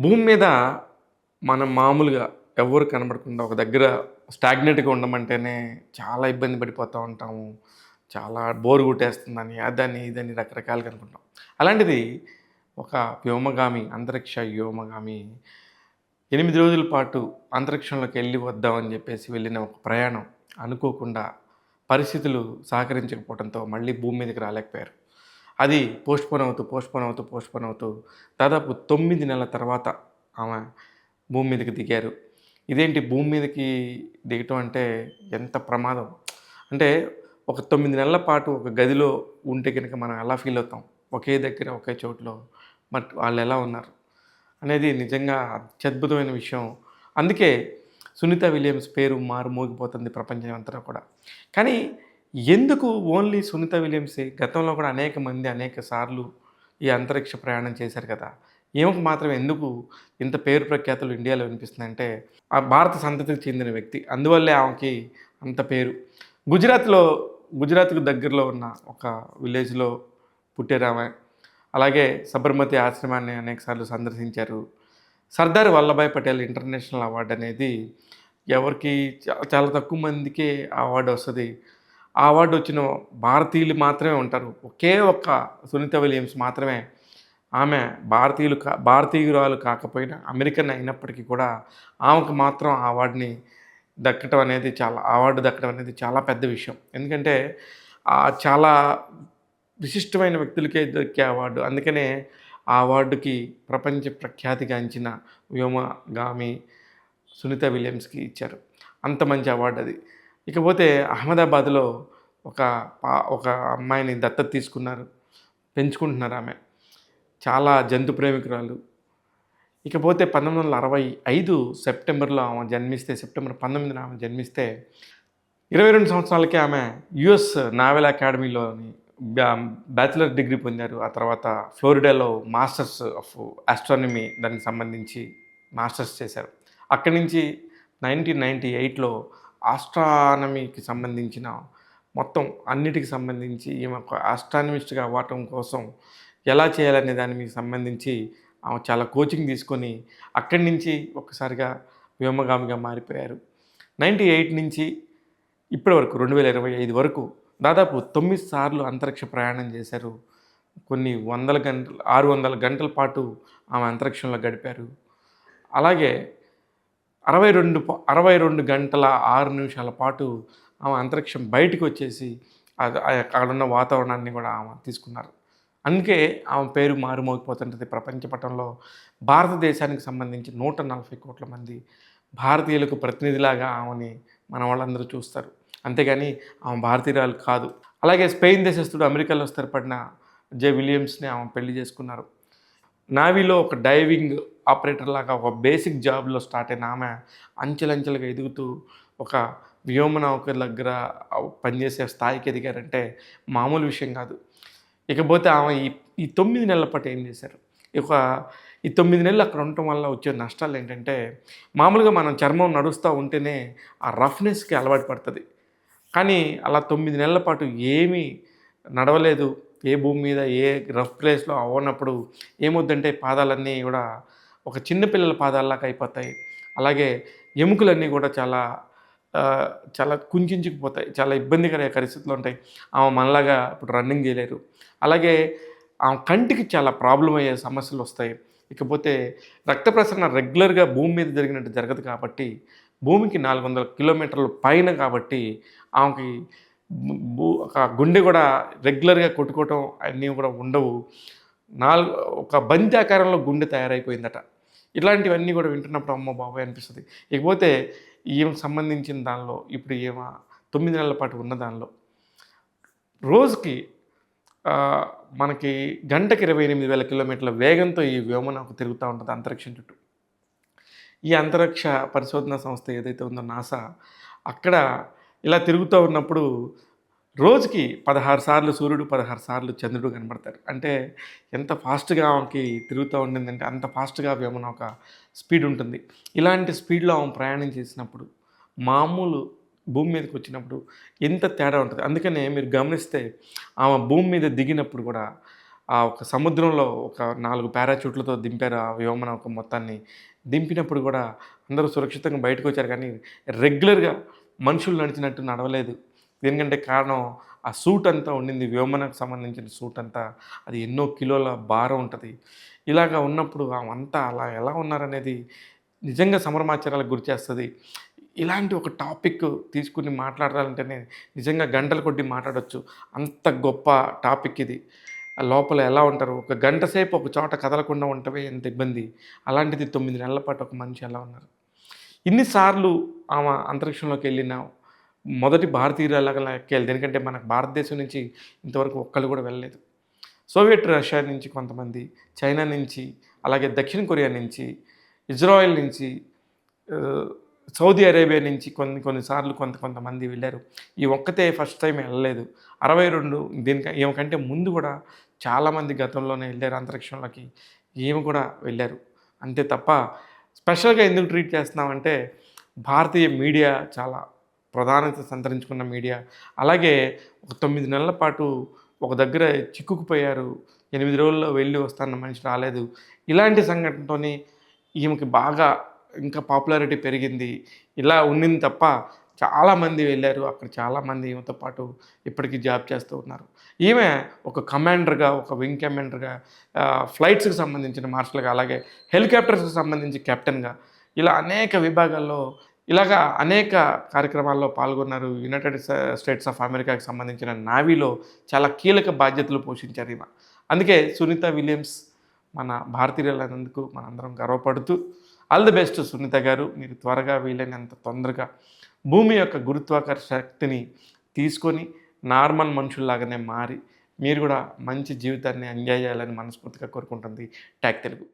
భూమి మీద మనం మామూలుగా ఎవ్వరు కనబడకుండా ఒక దగ్గర స్టాగ్నెట్‌గా ఉండమంటేనే చాలా ఇబ్బంది పడిపోతూ ఉంటాము. చాలా బోర్ కొట్టేస్తుందని, అదని, ఇదని రకరకాలుగా అనుకుంటాం. అలాంటిది ఒక వ్యోమగామి, అంతరిక్ష వ్యోమగామి 8 రోజుల పాటు అంతరిక్షంలోకి ఎళ్లి వద్దామని జెప్పేసి వెళ్ళిన ఒక ప్రయాణం అనుకోకుండా పరిస్థితులు సహకరించకపోవడంతో మళ్ళీ భూమి మీదకి రాలేకపోయారు. అది పోస్ట్‌పోన్ అవుతూ దాదాపు 9 నెలల తర్వాత ఆమె భూమి మీదకి దిగారు. ఇదేంటి భూమి మీదకి దిగటం అంటే ఎంత ప్రమాదం. అంటే ఒక 9 నెలల పాటు ఒక గదిలో ఉంటే గనక మనం ఎలా ఫీల్ అవుతాం? ఒకే దగ్గర, ఒకే చోటులో బట్ వాళ్ళెలా ఉన్నారు? అనేది నిజంగా అత్యద్భుతమైన విషయం. అందుకే సునీత విలియమ్స్ పేరు మారుమోగిపోతుంది ప్రపంచమంతటా కూడా. కానీ ఎందుకు ఓన్లీ సునీత విలియమ్సే? గతంలో కూడా అనేక మంది అనేక సార్లు ఈ అంతరిక్ష ప్రయాణం చేశారు కదా! ఈమెకు మాత్రం ఎందుకు ఇంత పేరు ప్రఖ్యాతులు ఇండియాలో వినిపిస్తున్నాయంటే, ఆ భారత సంతతికి చెందిన వ్యక్తి. అందువల్లే ఆమెకి అంత పేరు. గుజరాత్‌లో గుజరాత్‌కు దగ్గరలో ఉన్న ఒక విలేజ్‌లో పుట్టారామె. అలాగే సబర్మతి ఆశ్రమాన్ని అనేక సార్లు సందర్శించారు. సర్దార్ వల్లభాయ్ పటేల్ ఇంటర్నేషనల్ అవార్డ్ అనేది ఎవరికీ చాలా తక్కువ మందికే ఆ అవార్డ్ వస్తది. ఆ అవార్డ్ వచ్చిన భారతీయులు మాత్రమే ఉంటారు. ఒకే ఒక్క సునీత విలియమ్స్ మాత్రమే ఆమె భారతీయురాలు కాకపోయినా అమెరికన్ అయినప్పటికీ కూడా ఆమెకు మాత్రం ఆ అవార్డు దక్కడం అనేది చాలా పెద్ద విషయం. ఎందుకంటే చాలా విశిష్టమైన వ్యక్తులకే దక్కే అవార్డు. అందుకనే ఆ అవార్డుకి ప్రపంచ ప్రఖ్యాతిగాంచిన వ్యోమగామి సునీత విలియమ్స్‌కి ఇచ్చారు. అంత మంచి అవార్డ్ అది. ఇకపోతే అహ్మదాబాద్‌లో ఒక ఒక అమ్మాయిని దత్తత తీసుకున్నారు. పెంచుకుంటున్నారామె. చాలా జంతు ప్రేమికురాలు. ఇకపోతే 1965 సెప్టెంబర్‌లో ఆమె జన్మిస్తే, సెప్టెంబర్ 19న ఆమె జన్మిస్తే 22 సంవత్సరాలకే ఆమె యూఎస్ నావల్ అకాడమీలోని బ్యా బ్యాచిలర్ డిగ్రీ పొందారు. ఆ తర్వాత ఫ్లోరిడాలో మాస్టర్స్ ఆఫ్ ఆస్ట్రానమీ దానికి సంబంధించి మాస్టర్స్ చేశారు. అక్కడి నుంచి 1998లో ఆస్ట్రానమీకి సంబంధించిన మొత్తం అన్నిటికి సంబంధించి ఈమె ఒక ఆస్ట్రానమిస్ట్‌గా అవ్వటం కోసం ఎలా చేయాలనే దానికి సంబంధించి ఆమె చాలా కోచింగ్ తీసుకొని అక్కడి నుంచి ఒక్కసారిగా వ్యోమగామిగా మారిపోయారు. 98 నుంచి ఇప్పటి వరకు 2025 వరకు దాదాపు 9 సార్లు అంతరిక్ష ప్రయాణం చేశారు. కొన్ని వందల గంటలు 600 గంటల పాటు ఆమె అంతరిక్షంలో గడిపారు. అలాగే 62 గంటల 6 నిమిషాల పాటు ఆమె అంతరిక్షం బయటికొచ్చేసి అక్కడున్న వాతావరణాన్ని కూడా ఆమె తీసుకున్నారు. అందుకే ఆమె పేరు మారుమోగిపోతుంటది ప్రపంచ పటంలో. భారతదేశానికి సంబంధించి 140,00,00,000 మంది భారతీయులకు ప్రతినిధిలాగా ఆమెని మన వాళ్ళందరూ చూస్తారు. అంతేగాని ఆమె భారతీయురాలు కాదు. అలాగే స్పెయిన్ దేశస్థుడు అమెరికాలో స్థిరపడిన విలియమ్స్‌ని ఆమె పెళ్లి చేసుకున్నారు. నావీలో ఒక డైవింగ్ ఆపరేటర్ లాగా ఒక బేసిక్ జాబ్‌లో స్టార్ట్ అయిన ఆమె అంచెలంచెలుగా ఎదుగుతూ ఒక వ్యోమనౌక దగ్గర పనిచేసే స్థాయికి ఎదిగారంటే మామూలు విషయం కాదు. ఇకపోతే ఆమె ఈ 9 నెలల పాటు ఏం చేశారు? ఒక ఈ 9 నెలలు అక్కడ ఉండటం వల్ల వచ్చే నష్టాలేంటంటే, మామూలుగా మనం చర్మం నడుస్తూ ఉంటేనే ఆ రఫ్‌నెస్‌కి అలవాటు పడతది. కానీ అలా 9 నెలల పాటు ఏమీ నడవలేదు. ఏ భూమి మీద ఏ రఫ్ ప్లేస్‌లో అవ్వనప్పుడు ఏమవుద్దంటే పాదాలన్నీ గూడా ఒక చిన్న పిల్లల పాదాల్లాగా అయిపోతాయి. అలాగే ఎముకలన్నీ గూడా చాలా కుంచించుకుపోతాయి. చాలా ఇబ్బందికర పరిస్థితులు ఉంటాయి. ఆమె మనలాగా ఇప్పుడు రన్నింగ్ చేయలేరు. అలాగే ఆమె కంటికి చాలా ప్రాబ్లమ్ అయ్యే సమస్యలొస్తాయి. ఇకపోతే రక్త ప్రసరణ రెగ్యులర్‌గా భూమి మీద జరిగినట్టు జరగదు కాబట్టి, భూమికి 400 కిలోమీటర్ల పైన కాబట్టి ఆమెకి ఒక గుండె గూడా రెగ్యులర్‌గా కొట్టుకోవటం అన్నీ గూడా ఉండవు. నాలుగు ఒక బంతి ఆకారంలో గుండె తయారైపోయిందట. ఇట్లాంటివన్నీ గూడా వింటున్నప్పుడు అమ్మ బాబోయ్ అనిపిస్తది. ఇకపోతే ఈమెకు సంబంధించిన దానిలో ఇప్పుడు ఈమె 9 నెలల పాటు ఉన్న దానిలో రోజుకి ఆహ్, మనకి గంటకి 28,000 కిలోమీటర్ల వేగంతో ఈ వ్యోమనౌక తిరుగుతా ఉంటది అంతరిక్షం చుట్టూ. ఈ అంతరిక్ష పరిశోధనా సంస్థ ఏదైతే ఉందో నాసా, అక్కడ ఇలా తిరుగుతూ ఉన్నప్పుడు రోజుకి 16 సార్లు సూర్యుడు, 16 సార్లు చంద్రుడు కనబడతారు. అంటే ఎంత ఫాస్ట్‌గా ఆమెకి తిరుగుతూ ఉండిందంటే అంత ఫాస్ట్‌గా వ్యోమనౌక స్పీడ్ ఉంటుంది. ఇలాంటి స్పీడ్‌లో ఆమె ప్రయాణం చేసినప్పుడు, మామూలు భూమి మీదకొచ్చినప్పుడు ఎంత తేడా ఉంటది. అందుకనే మీరు గమనిస్తే ఆమె భూమి మీద దిగినప్పుడు కూడా ఆ ఒక సముద్రంలో ఒక 4 పారాచూట్‌లతో దింపారు ఆ వ్యోమనౌక మొత్తాన్ని. దింపినప్పుడు గూడా అందరూ సురక్షితంగా బయటకొచ్చారు కానీ, రెగ్యులర్‌గా మనుషులు నడిచినట్టు నడవలేదు. దేనికంటే కారణం ఆ సూట్ అంతా ఉండింది. వ్యోమనకు సంబంధించిన సూట్ అంతా. అది ఎన్నో కిలోల భారం ఉంటది. ఇలాగ ఉన్నప్పుడు ఆమంతా అలా ఎలా ఉన్నారనేది నిజంగా సంభ్రమాశ్చర్యాలకు గురిచేస్తది. ఇలాంటి ఒక టాపిక్ తీసుకొని మాట్లాడాలంటేనే నిజంగా గంటల కొద్దీ మాట్లాడొచ్చు. అంత గొప్ప టాపిక్ ఇది. లోపల ఎలా ఉంటారు? ఒక గంట సేపు ఒక చోట కదలకుండా ఉండటమే ఎంత ఇబ్బంది. అలాంటిది 9 నెలల పాటు ఒక మనిషి ఎలా ఉన్నారు? ఇన్ని సార్లు ఆమె అంతరిక్షంలోకెళ్ళిన మొదటి భారతీయురాలిలాగా లెక్కేయాలి. ఎందుకంటే మనకు భారతదేశం నుంచి ఇంతవరకు ఒక్కళ్ళు కూడా వెళ్ళలేదు. సోవియట్ రష్యా నుంచి కొంతమంది, చైనా నుంచి, అలాగే దక్షిణ కొరియా నుంచి, ఇజ్రాయెల్ నుంచి, ఆహ్, సౌదీ అరేబియా నుంచి కొన్ని సార్లు కొంతమంది వెళ్లారు. ఈ ఒక్కతే ఫస్ట్ టైమ్ ఎళ్ళలేదు. 62 ఈమె కంటే ముందు గూడా చాలామంది గతంలోనే ఎళ్లారు అంతరిక్షంలోకి. ఈమె కూడా వెళ్లారు. అంతే తప్ప స్పెషల్‌గా ఎందుకు ట్రీట్ చేస్తున్నామంటే భారతీయ మీడియా చాలా ప్రాధాన్యత సంతరించుకున్న మీడియా. అలాగే ఒక 9 నెలల పాటు ఒక దగ్గర చిక్కుకుపోయారు. 8 రోజుల్లో వెళ్ళి వస్తానన్న మనిషి రాలేదు. ఇలాంటి సంఘటనతోని ఈమెకి బాగా ఇంకా పాపులారిటీ పెరిగింది. ఇలా ఉండింది తప్ప చాలామంది వెళ్లారు. అక్కడ చాలామంది ఈమెతో పాటు ఇప్పటికి జాబ్ చేస్తూ ఉన్నారు. ఈమె ఒక కమాండర్‌గా, ఒక వింగ్ కమాండర్‌గా, ఫ్లైట్స్‌కి సంబంధించిన మార్షల్‌గా, అలాగే హెలికాప్టర్స్‌కి సంబంధించి కెప్టెన్‌గా ఇలా అనేక విభాగాల్లో ఇలాగా అనేక కార్యక్రమాల్లో పాల్గొన్నారు. యునైటెడ్ స్టేట్స్ ఆఫ్ అమెరికాకి సంబంధించిన నావీలో చాలా కీలక బాధ్యతలు పోషించారు ఈమె. అందుకే సునీత విలియమ్స్ మన భారతీయురాలైనందుకు మనందరం గర్వపడుతూ ఆల్ ది బెస్ట్ సునీత గారు. మీరు త్వరగా వీలైనంత తొందరగా భూమి యొక్క గురుత్వాకర్షణ శక్తిని తీసుకొని నార్మల్ మనుషుల్లాగానే మారి మీరు కూడా మంచి జీవితాన్ని ఎంజాయ్ చేయాలని మనస్ఫూర్తిగా కోరుకుంటుంది టాక్ తెలుగు.